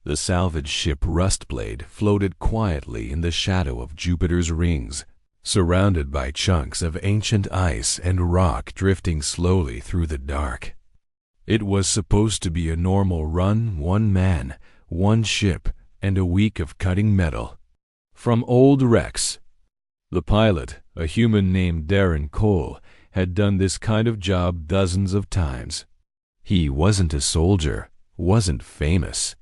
The salvage ship Rustblade floated quietly in the shadow of Jupiter's rings, surrounded by chunks of ancient ice and rock drifting slowly through the dark. It was supposed to be a normal run, one man, one ship, and a week of cutting metal. From old Rex. The pilot, a human named Darren Cole, had done this kind of job dozens of times. He wasn't a soldier, wasn't famous.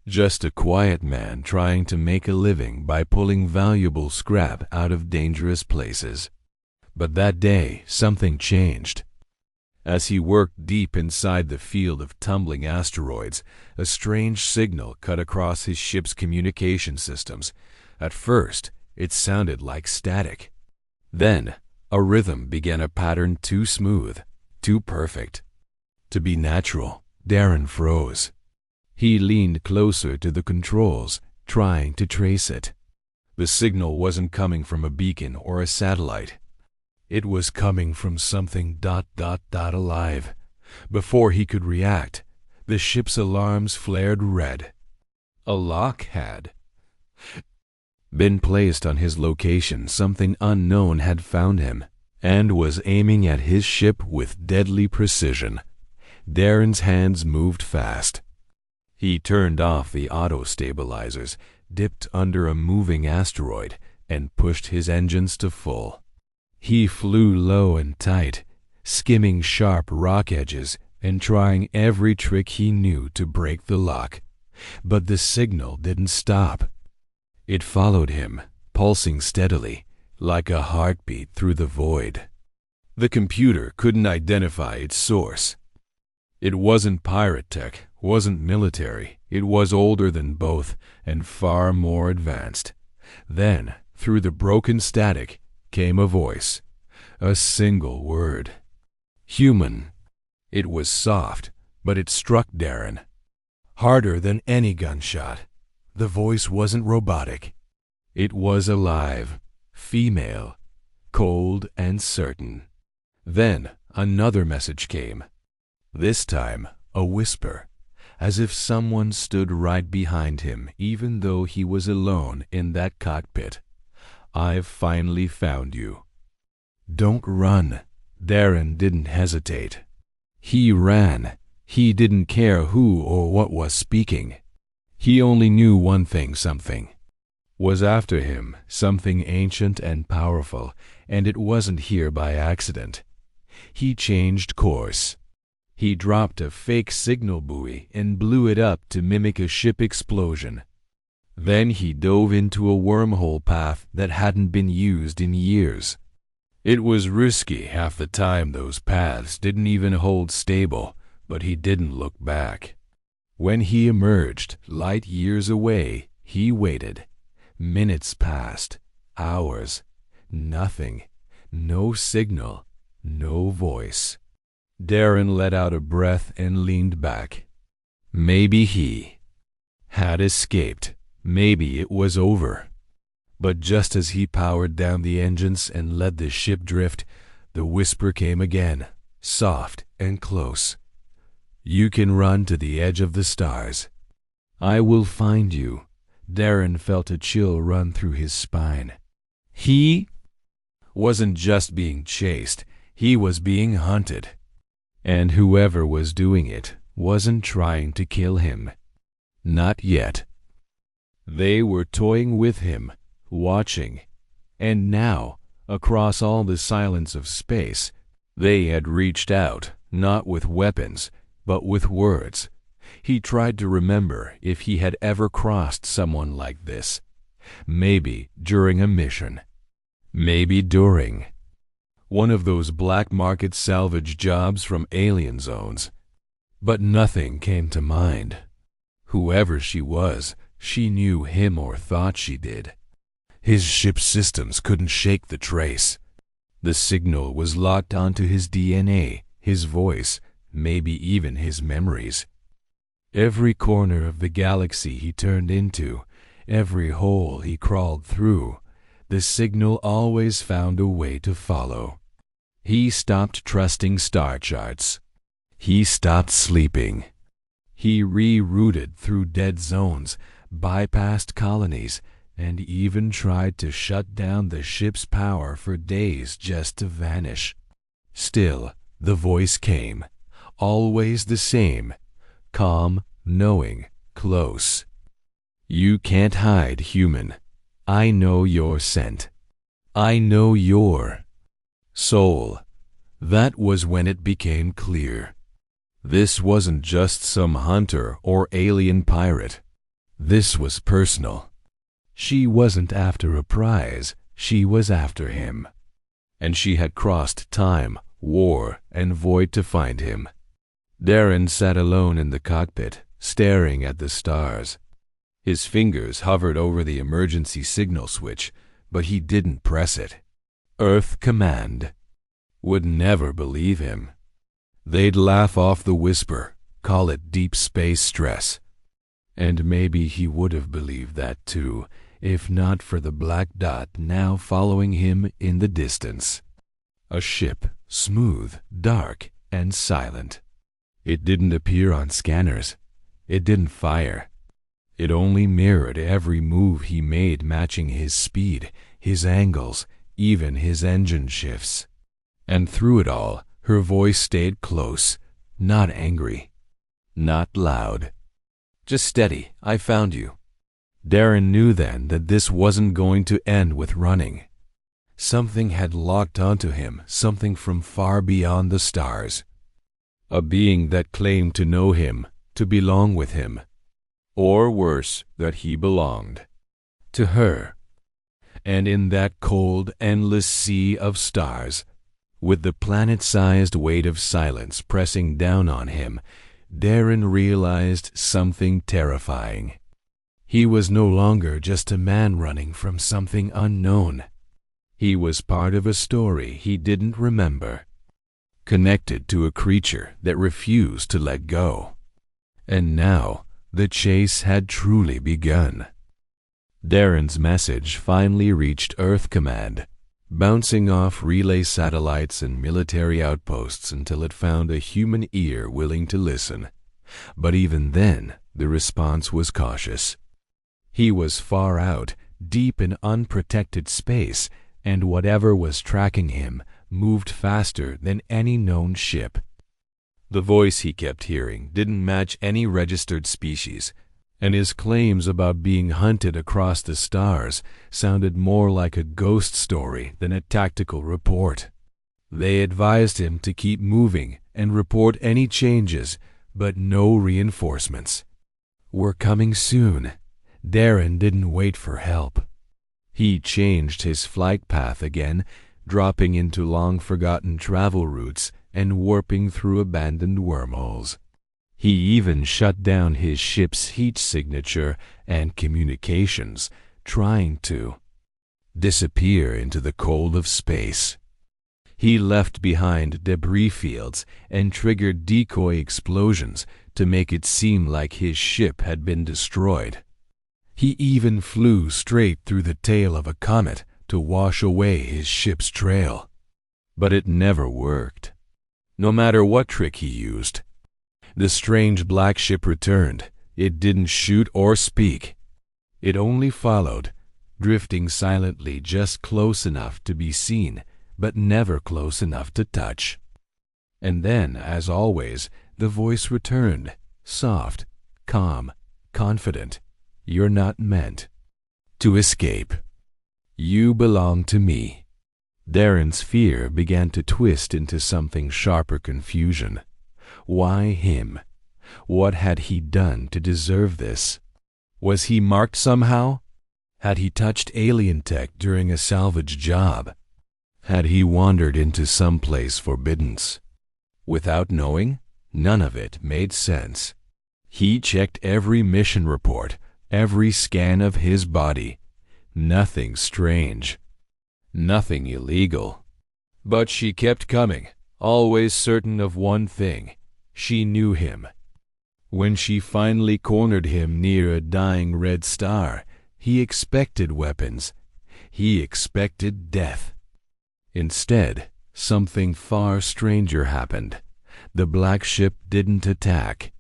Just a quiet man trying to make a living by pulling valuable scrap out of dangerous places. But that day, something changed. As he worked deep inside the field of tumbling asteroids, a strange signal cut across his ship's communication systems. At first, it sounded like static. Then, a rhythm began, a pattern too smooth, too perfect to be natural. Darren froze. He leaned closer to the controls, trying to trace it. The signal wasn't coming from a beacon or a satellite. It was coming from something alive. Before he could react, the ship's alarms flared red. A lock had been placed on his location. Something unknown had found him and was aiming at his ship with deadly precision. Darren's hands moved fast. He turned off the auto-stabilizers, dipped under a moving asteroid, and pushed his engines to full. He flew low and tight, skimming sharp rock edges and trying every trick he knew to break the lock. But the signal didn't stop. It followed him, pulsing steadily, like a heartbeat through the void. The computer couldn't identify its source. It wasn't pirate tech, wasn't military. It was older than both and far more advanced. Then, through the broken static, came a voice. A single word. Human. It was soft, but it struck Darren. Harder than any gunshot. The voice wasn't robotic. It was alive, female, cold and certain. Then another message came. This time, a whisper, as if someone stood right behind him, even though he was alone in that cockpit. I've finally found you. Don't run. Darren didn't hesitate. He ran. He didn't care who or what was speaking. He only knew one thing: something was after him, something ancient and powerful, and it wasn't here by accident. He changed course. He dropped a fake signal buoy and blew it up to mimic a ship explosion. Then he dove into a wormhole path that hadn't been used in years. It was risky half the time. Those paths didn't even hold stable, but he didn't look back. When he emerged, light years away, he waited. Minutes passed, hours, nothing, no signal, no voice. Darren let out a breath and leaned back. Maybe he had escaped. Maybe it was over. But just as he powered down the engines and let the ship drift, the whisper came again, soft and close. You can run to the edge of the stars. I will find you. Darren felt a chill run through his spine. He wasn't just being chased, he was being hunted. And whoever was doing it wasn't trying to kill him. Not yet. They were toying with him, watching. And now, across all the silence of space, they had reached out, not with weapons, but with words. He tried to remember if he had ever crossed someone like this. Maybe during a mission. Maybe during one of those black market salvage jobs from alien zones. But nothing came to mind. Whoever she was, she knew him or thought she did. His ship's systems couldn't shake the trace. The signal was locked onto his DNA, his voice, maybe even his memories. Every corner of the galaxy he turned into, every hole he crawled through, the signal always found a way to follow. He stopped trusting star charts. He stopped sleeping. He rerouted through dead zones, bypassed colonies, and even tried to shut down the ship's power for days just to vanish. Still, the voice came, always the same, calm, knowing, close. You can't hide, human. I know your scent. I know your soul. That was when it became clear. This wasn't just some hunter or alien pirate. This was personal. She wasn't after a prize, she was after him. And she had crossed time, war, and void to find him. Darren sat alone in the cockpit, staring at the stars. His fingers hovered over the emergency signal switch, but he didn't press it. Earth Command would never believe him. They'd laugh off the whisper, call it deep space stress. And maybe he would have believed that too, if not for the black dot now following him in the distance. A ship, smooth, dark, and silent. It didn't appear on scanners. It didn't fire. It only mirrored every move he made, matching his speed, his angles, even his engine shifts. And through it all, her voice stayed close, not angry, not loud. Just steady, I found you. Darren knew then that this wasn't going to end with running. Something had locked onto him, something from far beyond the stars. A being that claimed to know him, to belong with him. Or worse, that he belonged to her. And in that cold, endless sea of stars, with the planet-sized weight of silence pressing down on him, Darren realized something terrifying. He was no longer just a man running from something unknown. He was part of a story he didn't remember, connected to a creature that refused to let go. And now, the chase had truly begun. Darren's message finally reached Earth Command, bouncing off relay satellites and military outposts until it found a human ear willing to listen. But even then, the response was cautious. He was far out, deep in unprotected space, and whatever was tracking him moved faster than any known ship. The voice he kept hearing didn't match any registered species, and his claims about being hunted across the stars sounded more like a ghost story than a tactical report. They advised him to keep moving and report any changes, but no reinforcements. We're coming soon. Darren didn't wait for help. He changed his flight path again, dropping into long-forgotten travel routes and warping through abandoned wormholes. He even shut down his ship's heat signature and communications, trying to disappear into the cold of space. He left behind debris fields and triggered decoy explosions to make it seem like his ship had been destroyed. He even flew straight through the tail of a comet to wash away his ship's trail. But it never worked. No matter what trick he used, the strange black ship returned. It didn't shoot or speak. It only followed, drifting silently just close enough to be seen, but never close enough to touch. And then, as always, the voice returned, soft, calm, confident. You're not meant to escape. You belong to me. Darren's fear began to twist into something sharper confusion. Why him? What had he done to deserve this? Was he marked somehow? Had he touched alien tech during a salvage job? Had he wandered into some place forbidden? Without knowing, none of it made sense. He checked every mission report, every scan of his body. Nothing strange. Nothing illegal. But she kept coming, always certain of one thing. She knew him. When she finally cornered him near a dying red star, he expected weapons. He expected death. Instead, something far stranger happened. The black ship didn't attack.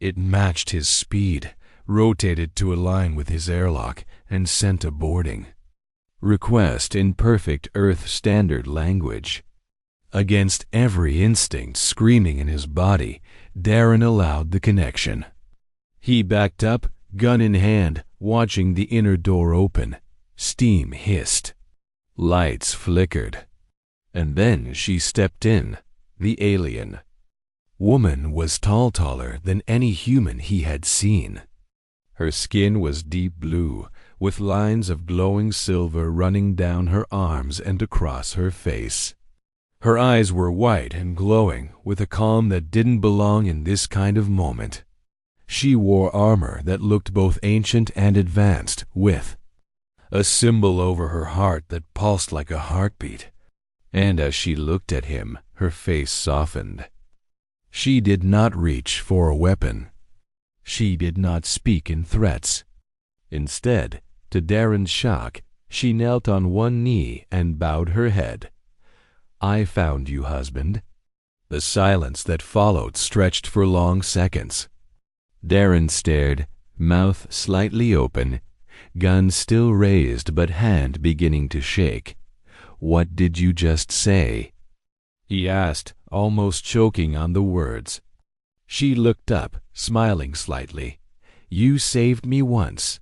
It matched his speed, rotated to align with his airlock, and sent a boarding request in perfect Earth standard language. Against every instinct screaming in his body, Darren allowed the connection. He backed up, gun in hand, watching the inner door open. Steam hissed. Lights flickered. And then she stepped in, the alien. Woman was taller than any human he had seen. Her skin was deep blue, with lines of glowing silver running down her arms and across her face. Her eyes were white and glowing, with a calm that didn't belong in this kind of moment. She wore armor that looked both ancient and advanced, with a symbol over her heart that pulsed like a heartbeat. And as she looked at him, her face softened. She did not reach for a weapon. She did not speak in threats. Instead, to Darren's shock, she knelt on one knee and bowed her head. "I found you, husband." The silence that followed stretched for long seconds. Darren stared, mouth slightly open, gun still raised but hand beginning to shake. "What did you just say?" he asked, almost choking on the words. She looked up, smiling slightly. "You saved me once.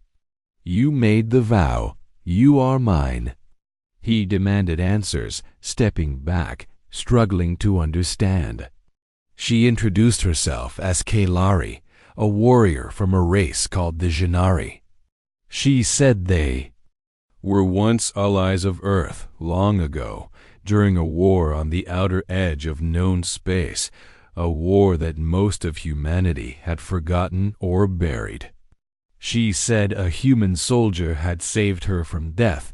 You made the vow. You are mine." He demanded answers, stepping back, struggling to understand. She introduced herself as Kailari, a warrior from a race called the Janari. She said they were once allies of Earth, long ago, during a war on the outer edge of known space, a war that most of humanity had forgotten or buried. She said a human soldier had saved her from death,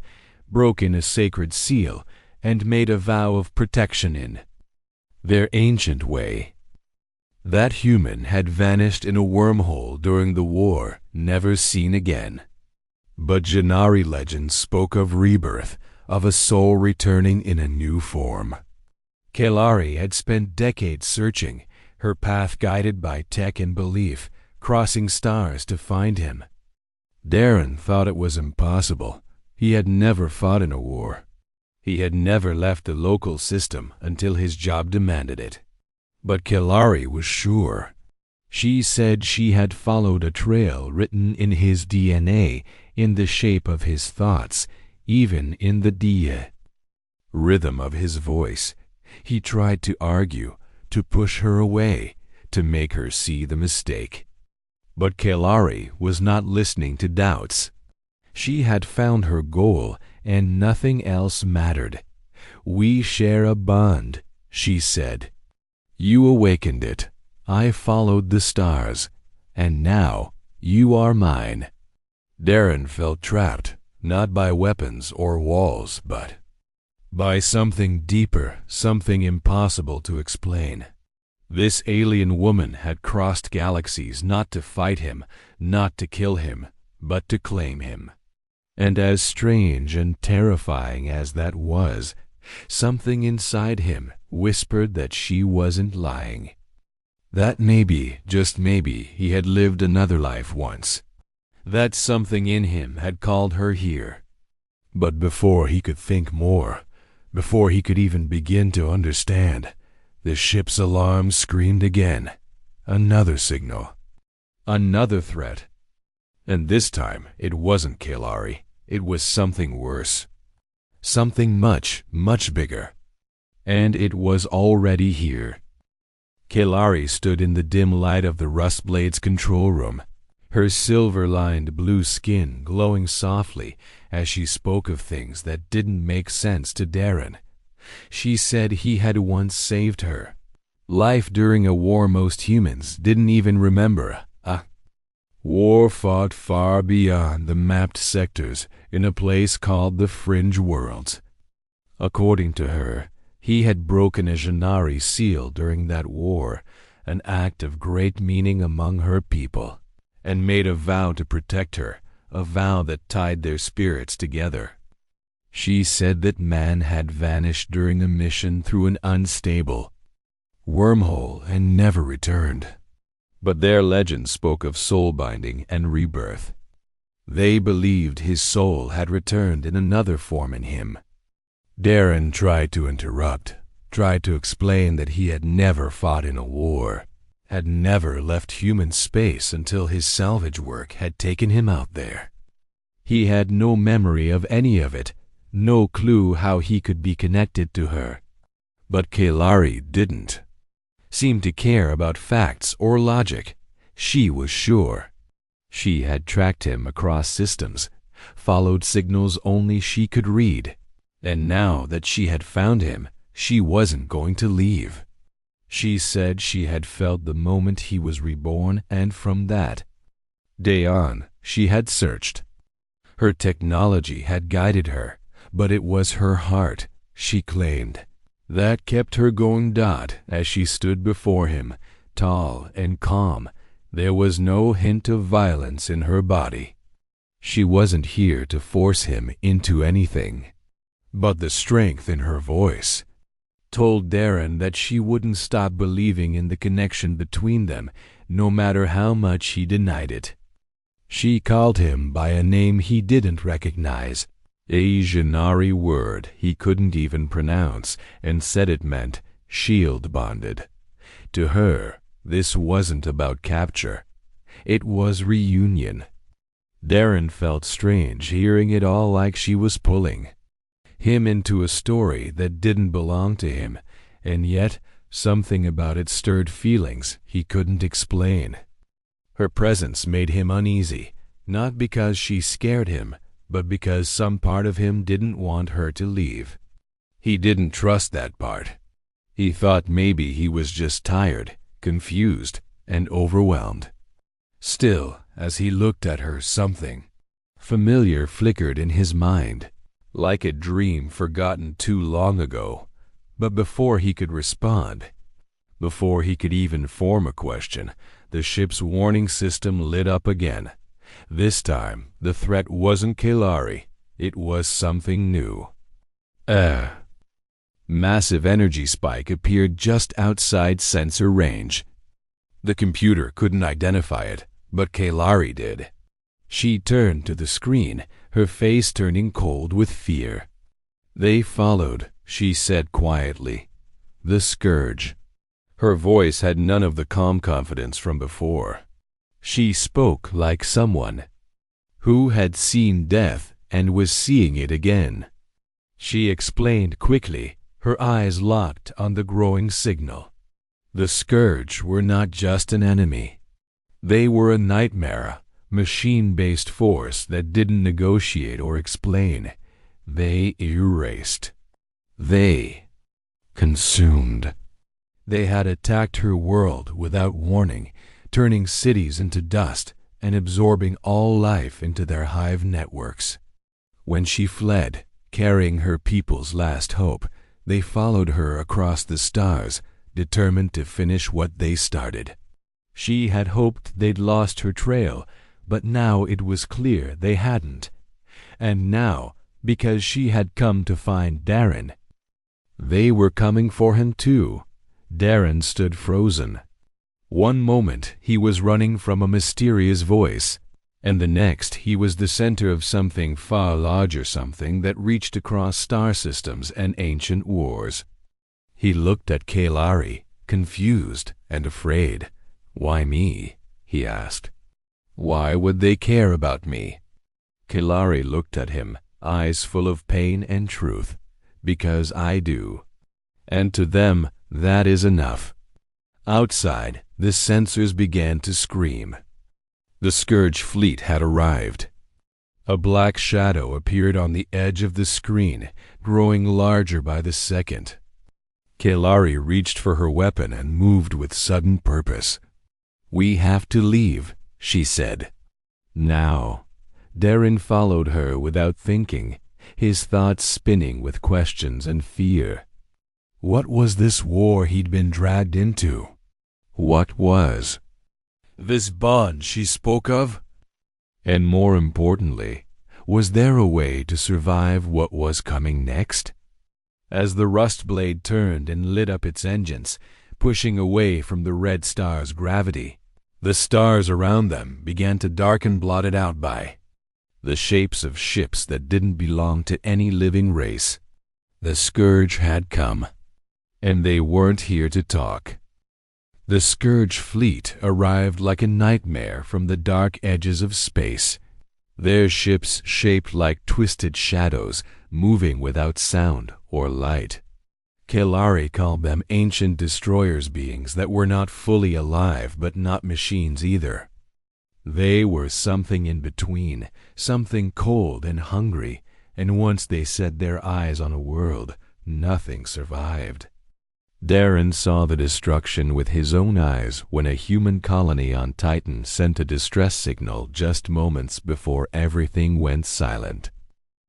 broken a sacred seal, and made a vow of protection in their ancient way. That human had vanished in a wormhole during the war, never seen again. But Janari legends spoke of rebirth, of a soul returning in a new form. Kailari had spent decades searching, her path guided by tech and belief, crossing stars to find him. Darren thought it was impossible. He had never fought in a war. He had never left the local system until his job demanded it. But Kailari was sure. She said she had followed a trail written in his DNA, in the shape of his thoughts, even in the rhythm of his voice. He tried to argue, to push her away, to make her see the mistake. But Kailari was not listening to doubts. She had found her goal, and nothing else mattered. "We share a bond," she said. "You awakened it. I followed the stars. And now you are mine." Darren felt trapped, not by weapons or walls, but by something deeper, something impossible to explain. This alien woman had crossed galaxies not to fight him, not to kill him, but to claim him. And as strange and terrifying as that was, something inside him whispered that she wasn't lying. That maybe, just maybe, he had lived another life once. That something in him had called her here. But before he could think more, before he could even begin to understand, the ship's alarm screamed again. Another signal. Another threat. And this time it wasn't Kailari. It was something worse. Something much, much bigger. And it was already here. Kailari stood in the dim light of the Rustblade's control room, her silver-lined blue skin glowing softly as she spoke of things that didn't make sense to Darren. She said he had once saved her. Life during a war most humans didn't even remember. A war fought far beyond the mapped sectors in a place called the Fringe Worlds. According to her, he had broken a Janari seal during that war, an act of great meaning among her people, and made a vow to protect her, a vow that tied their spirits together. She said that man had vanished during a mission through an unstable wormhole and never returned. but their legend spoke of soul binding and rebirth. They believed his soul had returned in another form in him. Darren tried to interrupt, tried to explain that he had never fought in a war, had never left human space until his salvage work had taken him out there. He had no memory of any of it, no clue how he could be connected to her. But Kalari didn't seem to care about facts or logic. She was sure. She had tracked him across systems, followed signals only she could read, and now that she had found him, she wasn't going to leave. She said she had felt the moment he was reborn, and from that day on, she had searched. Her technology had guided her, but it was her heart, she claimed, that kept her going. As she stood before him, tall and calm, there was no hint of violence in her body. She wasn't here to force him into anything, but the strength in her voice told Darren that she wouldn't stop believing in the connection between them, no matter how much he denied it. She called him by a name he didn't recognize, a Janari word he couldn't even pronounce, and said it meant shield bonded. To her, this wasn't about capture. It was reunion. Darren felt strange hearing it all, like she was pulling him into a story that didn't belong to him, and yet something about it stirred feelings he couldn't explain. Her presence made him uneasy, not because she scared him, but because some part of him didn't want her to leave. He didn't trust that part. He thought maybe he was just tired, confused, and overwhelmed. Still, as he looked at her, something familiar flickered in his mind, like a dream forgotten too long ago. But before he could respond, before he could even form a question, the ship's warning system lit up again. This time, the threat wasn't Kalari. It was something new. A massive energy spike appeared just outside sensor range. The computer couldn't identify it, but Kalari did. She turned to the screen, her face turning cold with fear. "They followed," she said quietly. "The Scourge." Her voice had none of the calm confidence from before. She spoke like someone who had seen death and was seeing it again. She explained quickly, her eyes locked on the growing signal. The Scourge were not just an enemy. They were a nightmare, machine-based force that didn't negotiate or explain. They erased. They consumed. They had attacked her world without warning, turning cities into dust and absorbing all life into their hive networks. When she fled, carrying her people's last hope, they followed her across the stars, determined to finish what they started. She had hoped they'd lost her trail, but now it was clear they hadn't. And now, because she had come to find Darren, they were coming for him too. Darren stood frozen. One moment he was running from a mysterious voice, and the next he was the center of something far larger, something that reached across star systems and ancient wars. He looked at Kalari, confused and afraid. "Why me?" he asked. "Why would they care about me?" Kalari looked at him, eyes full of pain and truth. "Because I do. And to them, that is enough." Outside, the sensors began to scream. The Scourge fleet had arrived. A black shadow appeared on the edge of the screen, growing larger by the second. Kalari reached for her weapon and moved with sudden purpose. "We have to leave," she said. "Now." Darren followed her without thinking, his thoughts spinning with questions and fear. What was this war he'd been dragged into? What was this bond she spoke of? And more importantly, was there a way to survive what was coming next? As the rust blade turned and lit up its engines, pushing away from the red star's gravity, The stars around them began to darken, blotted out by the shapes of ships that didn't belong to any living race. The Scourge had come, and they weren't here to talk. The Scourge fleet arrived like a nightmare from the dark edges of space, their ships shaped like twisted shadows, moving without sound or light. Kelari called them ancient destroyers, beings that were not fully alive but not machines either. They were something in between, something cold and hungry, and once they set their eyes on a world, nothing survived. Darren saw the destruction with his own eyes when a human colony on Titan sent a distress signal just moments before everything went silent.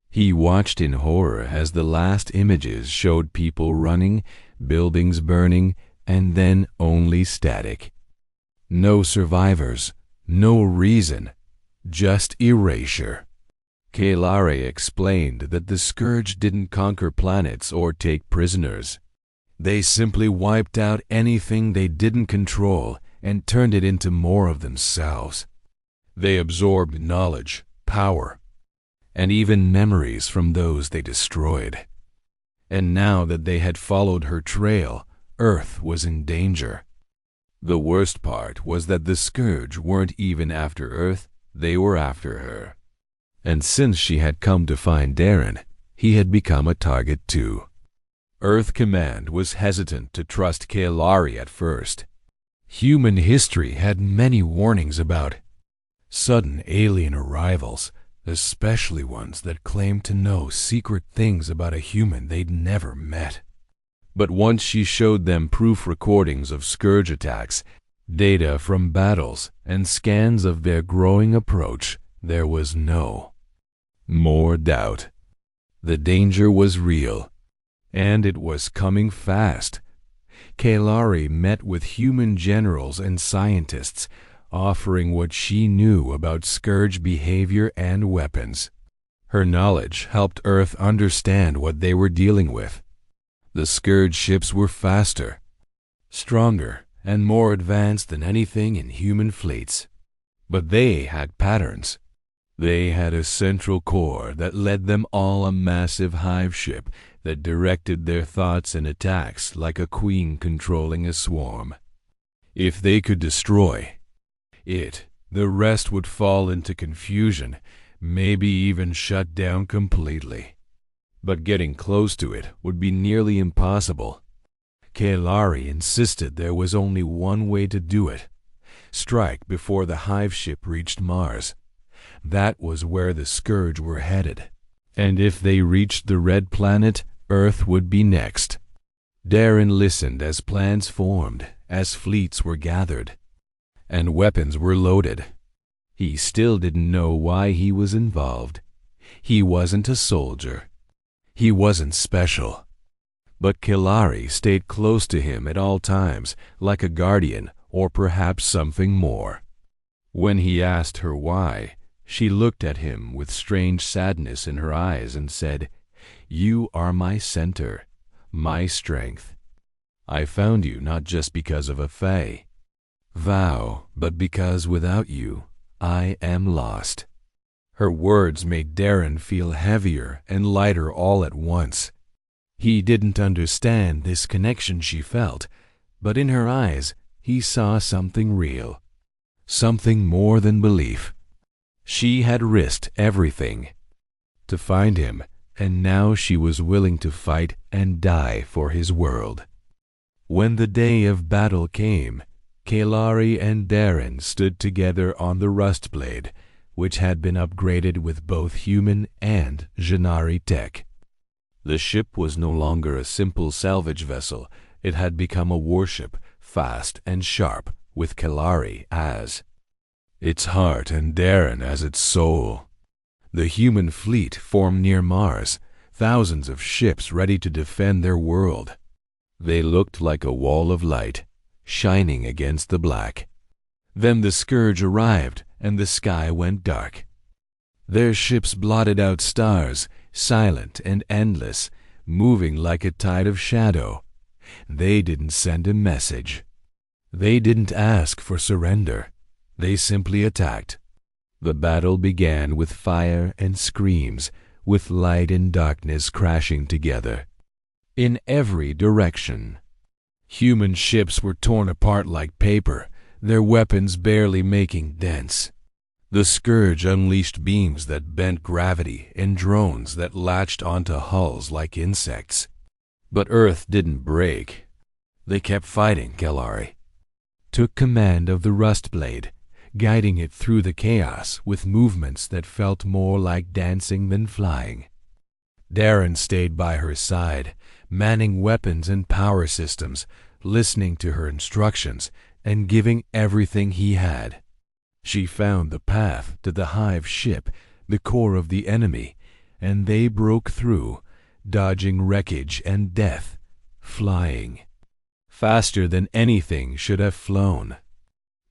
He watched in horror as the last images showed people running, buildings burning, and then only static. No survivors, no reason, just erasure. Kelari explained that the Scourge didn't conquer planets or take prisoners. They simply wiped out anything they didn't control and turned it into more of themselves. They absorbed knowledge, power, and even memories from those they destroyed. And now that they had followed her trail, Earth was in danger. The worst part was that the Scourge weren't even after Earth, they were after her. And since she had come to find Darren, he had become a target too. Earth Command was hesitant to trust Kelari at first. Human history had many warnings about sudden alien arrivals, especially ones that claimed to know secret things about a human they'd never met. But once she showed them proof recordings of Scourge attacks, data from battles, and scans of their growing approach, there was no more doubt. The danger was real, and it was coming fast. Kelari met with human generals and scientists, offering what she knew about Scourge behavior and weapons. Her knowledge helped Earth understand what they were dealing with. The Scourge ships were faster, stronger, and more advanced than anything in human fleets. But they had patterns. They had a central core that led them all, a massive hive ship that directed their thoughts and attacks like a queen controlling a swarm. If they could destroy it, the rest would fall into confusion, maybe even shut down completely. But getting close to it would be nearly impossible. Kelari insisted there was only one way to do it: strike before the hive ship reached Mars. That was where the Scourge were headed, and if they reached the Red Planet, Earth would be next. Darren listened as plans formed, as fleets were gathered, and weapons were loaded. He still didn't know why he was involved. He wasn't a soldier. He wasn't special. But Kelari stayed close to him at all times, like a guardian, or perhaps something more. When he asked her why, she looked at him with strange sadness in her eyes and said, "You are my center, my strength. I found you not just because of a Fae vow, but because without you, I am lost." Her words made Darren feel heavier and lighter all at once. He didn't understand this connection she felt, but in her eyes he saw something real, something more than belief. She had risked everything to find him, and now she was willing to fight and die for his world. When the day of battle came, Kelari and Darren stood together on the Rustblade, which had been upgraded with both human and Janari tech. The ship was no longer a simple salvage vessel. It had become a warship, fast and sharp, with Kelari as its heart and Darren as its soul. The human fleet formed near Mars, thousands of ships ready to defend their world. They looked like a wall of light, shining against the black. Then the Scourge arrived, and the sky went dark. Their ships blotted out stars, silent and endless, moving like a tide of shadow. They didn't send a message. They didn't ask for surrender. They simply attacked. The battle began with fire and screams, with light and darkness crashing together. In every direction, human ships were torn apart like paper, their weapons barely making dents. The Scourge unleashed beams that bent gravity and drones that latched onto hulls like insects. But Earth didn't break. They kept fighting. Kelari took command of the Rustblade, guiding it through the chaos with movements that felt more like dancing than flying. Darren stayed by her side, manning weapons and power systems, listening to her instructions, and giving everything he had. She found the path to the hive ship, the core of the enemy, and they broke through, dodging wreckage and death, flying faster than anything should have flown.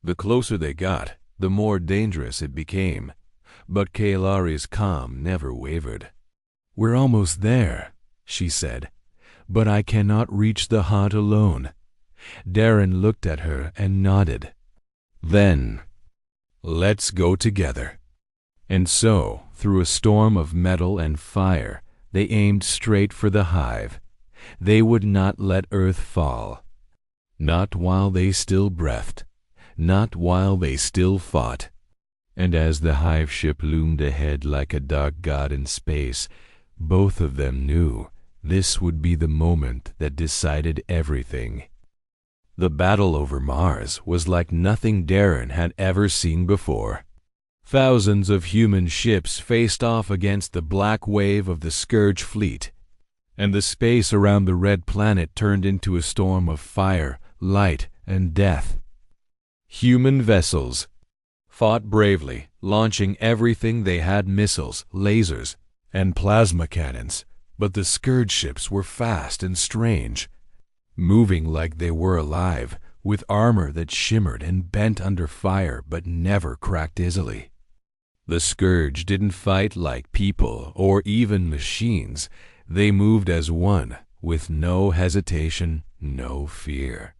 The closer they got, the more dangerous it became, but Kailari's calm never wavered. "We're almost there," she said, "but I cannot reach the hut alone." Darren looked at her and nodded. "Then, let's go together." And so, through a storm of metal and fire, they aimed straight for the hive. They would not let Earth fall. Not while they still breathed. Not while they still fought. And as the hive ship loomed ahead like a dark god in space, both of them knew this would be the moment that decided everything. The battle over Mars was like nothing Darren had ever seen before. Thousands of human ships faced off against the black wave of the Scourge fleet, and the space around the red planet turned into a storm of fire, light, and death. Human vessels fought bravely, launching everything they had: missiles, lasers, and plasma cannons, but the Scourge ships were fast and strange, moving like they were alive, with armor that shimmered and bent under fire but never cracked easily. The Scourge didn't fight like people or even machines. They moved as one, with no hesitation, no fear.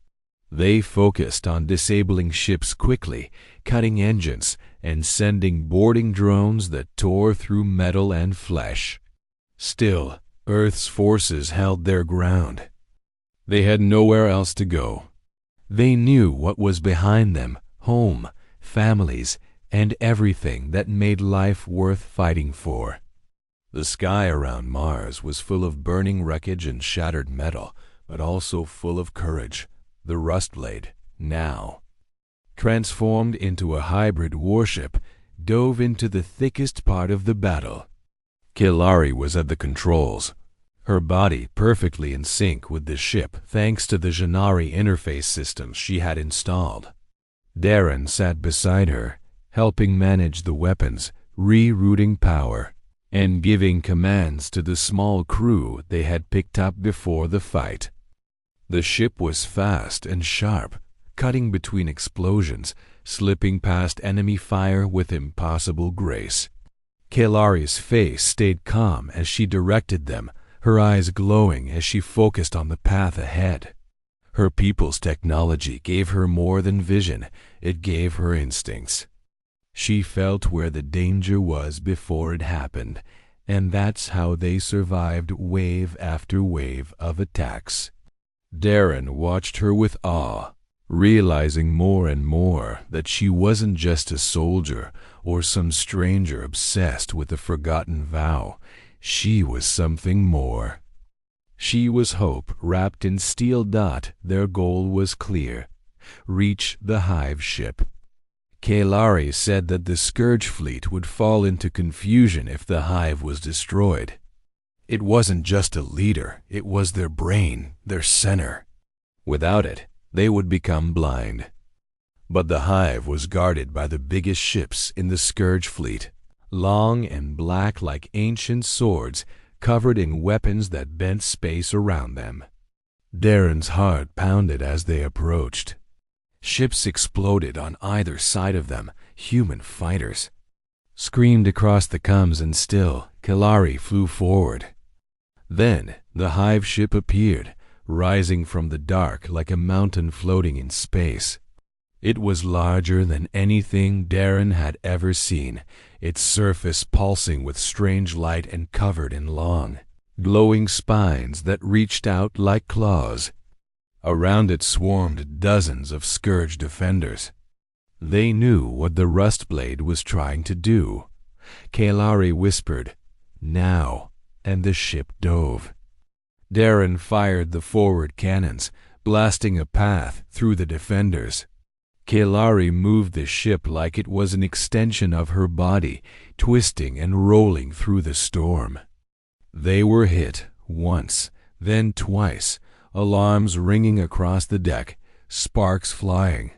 They focused on disabling ships quickly, cutting engines, and sending boarding drones that tore through metal and flesh. Still, Earth's forces held their ground. They had nowhere else to go. They knew what was behind them: home, families, and everything that made life worth fighting for. The sky around Mars was full of burning wreckage and shattered metal, but also full of courage. The Rustblade, now transformed into a hybrid warship, dove into the thickest part of the battle. Kailari was at the controls, her body perfectly in sync with the ship thanks to the Janari interface systems she had installed. Darren sat beside her, helping manage the weapons, rerouting power, and giving commands to the small crew they had picked up before the fight. The ship was fast and sharp, cutting between explosions, slipping past enemy fire with impossible grace. Kailari's face stayed calm as she directed them, her eyes glowing as she focused on the path ahead. Her people's technology gave her more than vision, it gave her instincts. She felt where the danger was before it happened, and that's how they survived wave after wave of attacks. Darren watched her with awe, realizing more and more that she wasn't just a soldier or some stranger obsessed with a forgotten vow. She was something more. She was hope wrapped in steel dot. Their goal was clear: reach the hive ship. Kailari said that the Scourge fleet would fall into confusion if the hive was destroyed. It wasn't just a leader, it was their brain, their center. Without it, they would become blind. But the hive was guarded by the biggest ships in the Scourge fleet, long and black like ancient swords, covered in weapons that bent space around them. Darren's heart pounded as they approached. Ships exploded on either side of them, human fighters screamed across the comms, and still Kailari flew forward. Then the hive ship appeared, rising from the dark like a mountain floating in space. It was larger than anything Darren had ever seen, its surface pulsing with strange light and covered in long, glowing spines that reached out like claws. Around it swarmed dozens of Scourge defenders. They knew what the Rustblade was trying to do. Kaelari whispered, "Now," and the ship dove. Darren fired the forward cannons, blasting a path through the defenders. Kaelari moved the ship like it was an extension of her body, twisting and rolling through the storm. They were hit once, then twice, alarms ringing across the deck, sparks flying.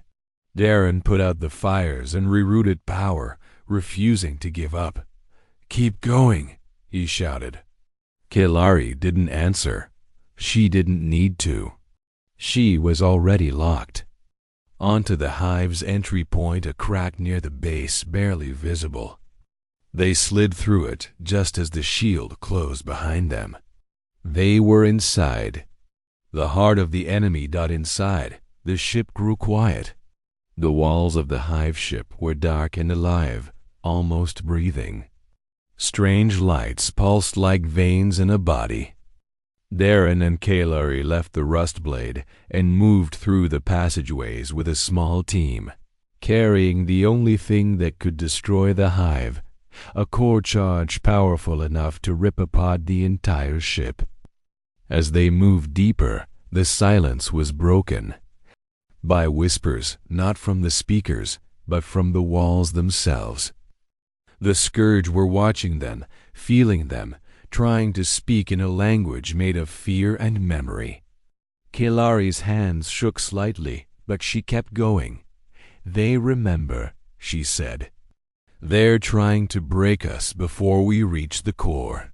Darren put out the fires and rerouted power, refusing to give up. "Keep going," he shouted. Kaelari didn't answer. She didn't need to. She was already locked. Onto the hive's entry point, a crack near the base, barely visible. They slid through it just as the shield closed behind them. They were inside. The heart of the enemy dot inside. The ship grew quiet. The walls of the hive ship were dark and alive, almost breathing. Strange lights pulsed like veins in a body. Darren and Kaelari left the Rustblade and moved through the passageways with a small team, carrying the only thing that could destroy the hive, a core charge powerful enough to rip apart the entire ship. As they moved deeper, the silence was broken by whispers, not from the speakers, but from the walls themselves. The Scourge were watching them, feeling them, trying to speak in a language made of fear and memory. Kaelari's hands shook slightly, but she kept going. "They remember," she said. "They're trying to break us before we reach the core."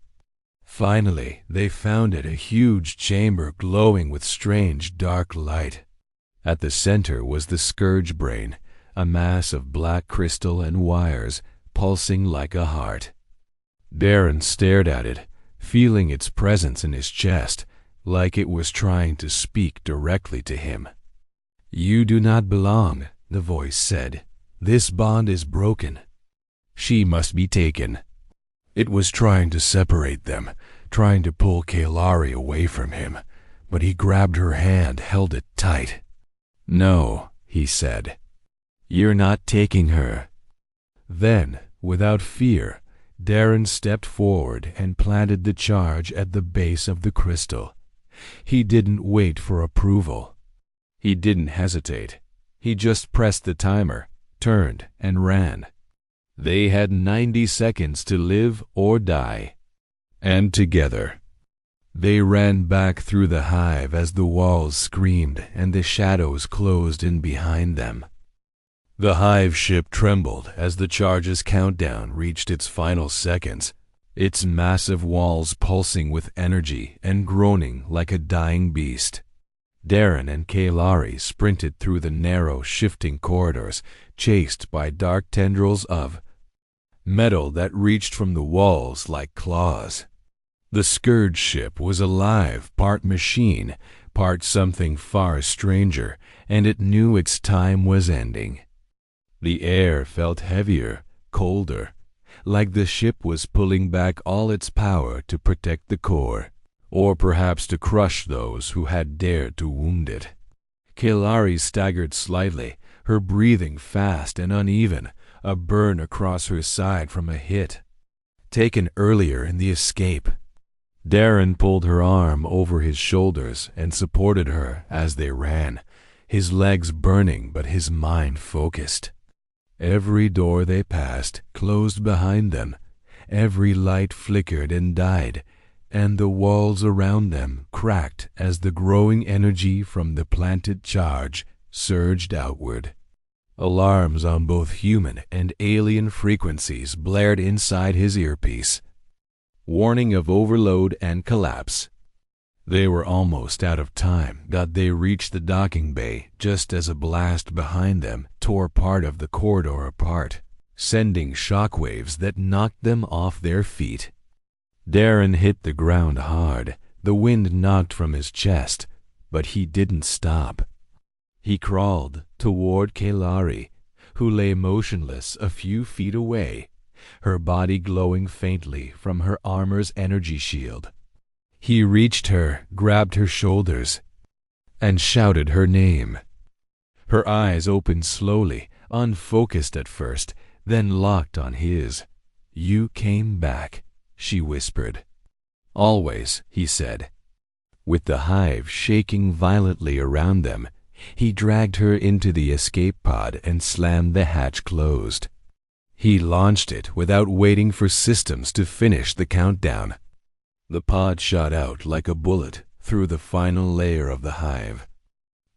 Finally, they found it, a huge chamber glowing with strange dark light. At the center was the Scourge brain, a mass of black crystal and wires, pulsing like a heart. Darren stared at it, feeling its presence in his chest, like it was trying to speak directly to him. "You do not belong," the voice said. "This bond is broken. She must be taken." It was trying to separate them, trying to pull Kaelari away from him, but he grabbed her hand, held it tight. "No," he said. "You're not taking her." Then, without fear, Darren stepped forward and planted the charge at the base of the crystal. He didn't wait for approval. He didn't hesitate. He just pressed the timer, turned, and ran. They had 90 seconds to live or die. And together, they ran back through the hive as the walls screamed and the shadows closed in behind them. The hive ship trembled as the charge's countdown reached its final seconds, its massive walls pulsing with energy and groaning like a dying beast. Darren and Kaelari sprinted through the narrow, shifting corridors, chased by dark tendrils of metal that reached from the walls like claws. The Scourge ship was alive, part machine, part something far stranger, and it knew its time was ending. The air felt heavier, colder, like the ship was pulling back all its power to protect the core, or perhaps to crush those who had dared to wound it. Kaelari staggered slightly, her breathing fast and uneven, a burn across her side from a hit taken earlier in the escape. Darren pulled her arm over his shoulders and supported her as they ran, his legs burning but his mind focused. Every door they passed closed behind them, every light flickered and died, and the walls around them cracked as the growing energy from the planted charge surged outward. Alarms on both human and alien frequencies blared inside his earpiece, warning of overload and collapse. They were almost out of time, but they reached the docking bay just as a blast behind them tore part of the corridor apart, sending shockwaves that knocked them off their feet. Darren hit the ground hard. The wind knocked from his chest, but he didn't stop. He crawled toward Kalari, who lay motionless a few feet away, her body glowing faintly from her armor's energy shield. He reached her, grabbed her shoulders, and shouted her name. Her eyes opened slowly, unfocused at first, then locked on his. "You came back," she whispered. "Always," he said. With the hive shaking violently around them, he dragged her into the escape pod and slammed the hatch closed. He launched it without waiting for systems to finish the countdown. The pod shot out like a bullet through the final layer of the hive.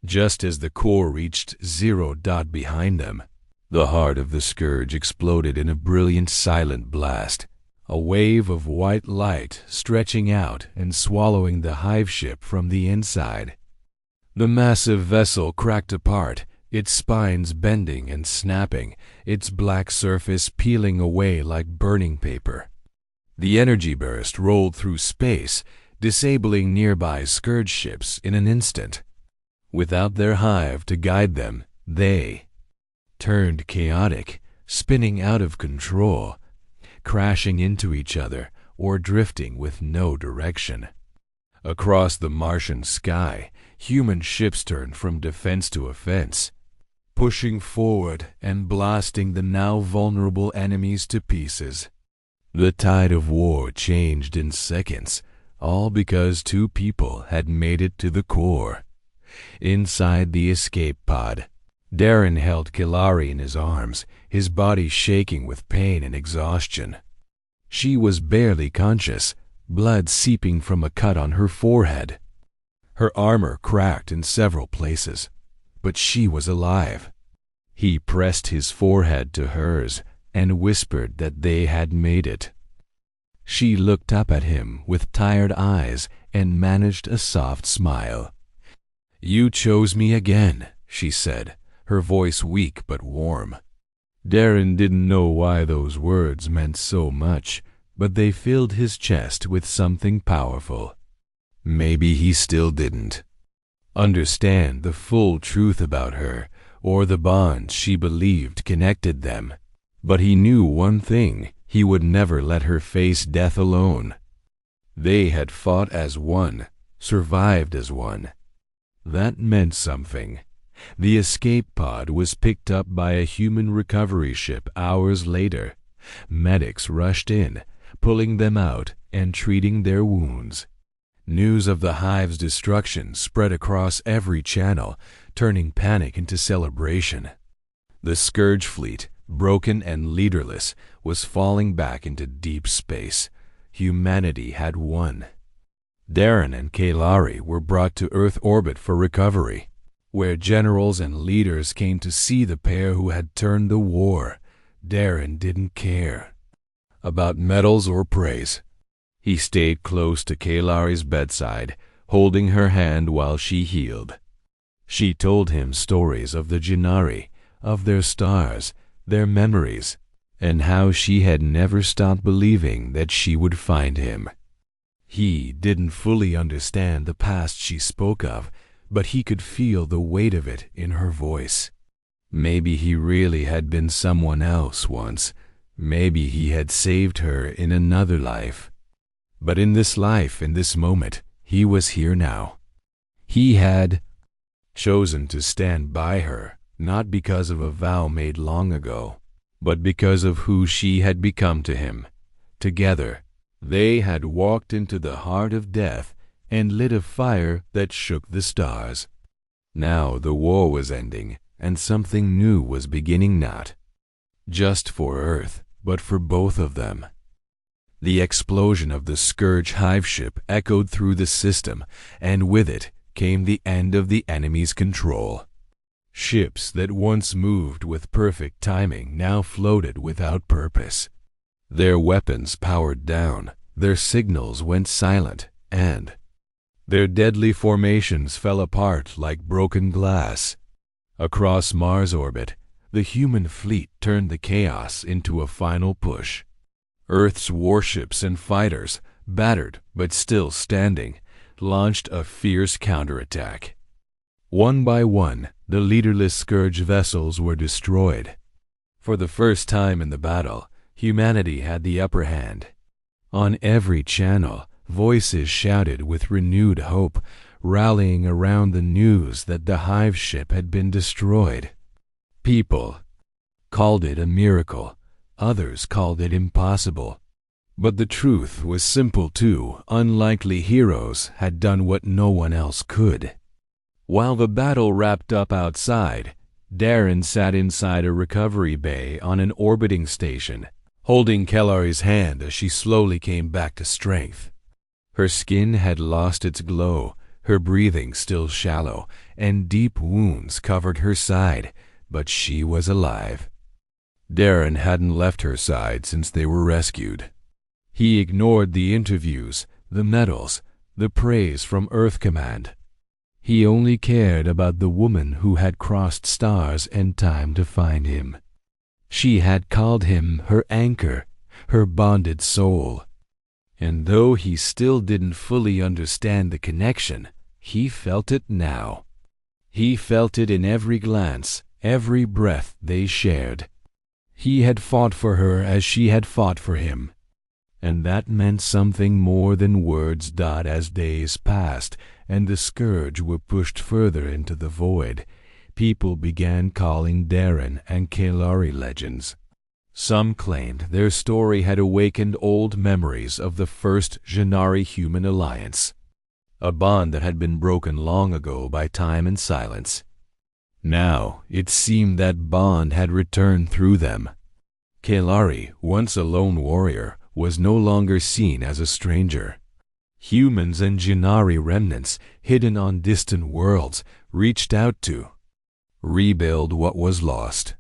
Just as the core reached 0 behind them, the heart of the scourge exploded in a brilliant silent blast, a wave of white light stretching out and swallowing the hive ship from the inside. The massive vessel cracked apart, its spines bending and snapping, its black surface peeling away like burning paper. The energy burst rolled through space, disabling nearby scourge ships in an instant. Without their hive to guide them, they turned chaotic, spinning out of control, crashing into each other or drifting with no direction. Across the Martian sky, human ships turned from defense to offense, pushing forward and blasting the now vulnerable enemies to pieces. The tide of war changed in seconds, all because two people had made it to the core. Inside the escape pod, Darren held Kalari in his arms, his body shaking with pain and exhaustion. She was barely conscious, blood seeping from a cut on her forehead. Her armor cracked in several places, but she was alive. He pressed his forehead to hers and whispered that they had made it. She looked up at him with tired eyes and managed a soft smile. "You chose me again," she said, her voice weak but warm. Darren didn't know why those words meant so much, but they filled his chest with something powerful. Maybe he still didn't understand the full truth about her or the bonds she believed connected them, but he knew one thing: he would never let her face death alone. They had fought as one, survived as one. That meant something. The escape pod was picked up by a human recovery ship hours later. Medics rushed in, pulling them out and treating their wounds. News of the hive's destruction spread across every channel, turning panic into celebration. The Scourge fleet, broken and leaderless, was falling back into deep space. Humanity had won. Darren and Kalari were brought to Earth orbit for recovery, where generals and leaders came to see the pair who had turned the war. Darren didn't care about medals or praise. He stayed close to Kalari's bedside, holding her hand while she healed. She told him stories of the Jannari, of their stars, their memories, and how she had never stopped believing that she would find him. He didn't fully understand the past she spoke of, but he could feel the weight of it in her voice. Maybe he really had been someone else once. Maybe he had saved her in another life. But in this life, in this moment, he was here now. He had chosen to stand by her, not because of a vow made long ago, but because of who she had become to him. Together, they had walked into the heart of death and lit a fire that shook the stars. Now the war was ending, and something new was beginning, not just for Earth, but for both of them. The explosion of the Scourge hive ship echoed through the system, and with it came the end of the enemy's control. Ships that once moved with perfect timing now floated without purpose. Their weapons powered down, their signals went silent, and their deadly formations fell apart like broken glass. Across Mars orbit, the human fleet turned the chaos into a final push. Earth's warships and fighters, battered but still standing, launched a fierce counterattack. One by one, the leaderless Scourge vessels were destroyed. For the first time in the battle, humanity had the upper hand. On every channel, voices shouted with renewed hope, rallying around the news that the Hive ship had been destroyed. People called it a miracle, others called it impossible. But the truth was simple too. Unlikely heroes had done what no one else could. While the battle wrapped up outside, Darren sat inside a recovery bay on an orbiting station, holding Kellari's hand as she slowly came back to strength. Her skin had lost its glow, her breathing still shallow, and deep wounds covered her side, but she was alive. Darren hadn't left her side since they were rescued. He ignored the interviews, the medals, the praise from Earth Command. He only cared about the woman who had crossed stars and time to find him. She had called him her anchor, her bonded soul. And though he still didn't fully understand the connection, he felt it now. He felt it in every glance, every breath they shared. He had fought for her as she had fought for him. And that meant something more than words. As days passed and the Scourge were pushed further into the void, people began calling Darren and Kellari legends. Some claimed their story had awakened old memories of the first Jannari-human alliance, a bond that had been broken long ago by time and silence. Now it seemed that bond had returned through them. Kellari, once a lone warrior, was no longer seen as a stranger. Humans and Jannari remnants, hidden on distant worlds, reached out to rebuild what was lost.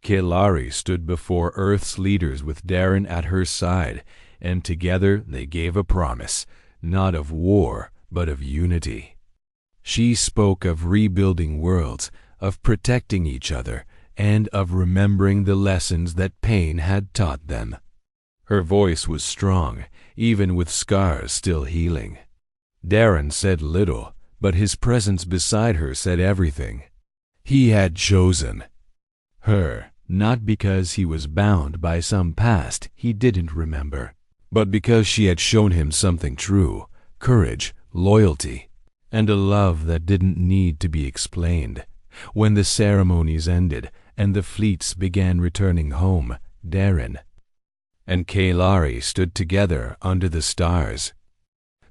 Kellari stood before Earth's leaders with Darren at her side, and together they gave a promise, not of war, but of unity. She spoke of rebuilding worlds, of protecting each other, and of remembering the lessons that pain had taught them. Her voice was strong, even with scars still healing. Darren said little, but his presence beside her said everything. He had chosen her, not because he was bound by some past he didn't remember, but because she had shown him something true, courage, loyalty, and a love that didn't need to be explained. When the ceremonies ended and the fleets began returning home, Darren and Kellari stood together under the stars.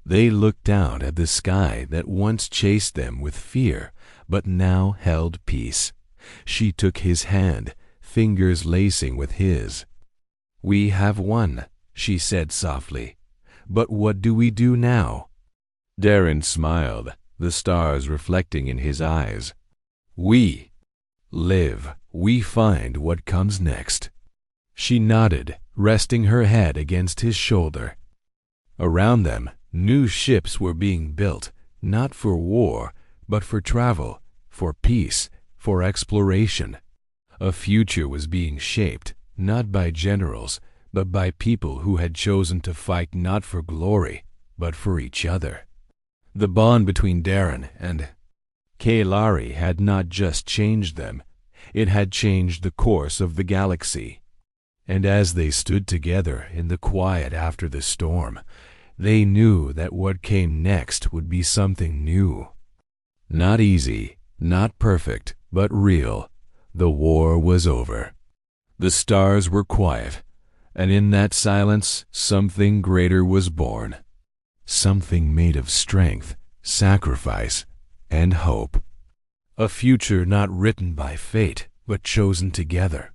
They looked out at the sky that once chased them with fear, but now held peace. She took his hand, fingers lacing with his. "We have won," she said softly. "But what do we do now?" Darren smiled, the stars reflecting in his eyes. "We live. We find what comes next." She nodded, resting her head against his shoulder. Around them, new ships were being built, not for war, but for travel, for peace, for exploration. A future was being shaped, not by generals, but by people who had chosen to fight not for glory, but for each other. The bond between Darren and Kellari had not just changed them, it had changed the course of the galaxy. And as they stood together in the quiet after the storm, they knew that what came next would be something new. Not easy, not perfect, but real. The war was over. The stars were quiet, and in that silence something greater was born. Something made of strength, sacrifice, and hope. A future not written by fate, but chosen together.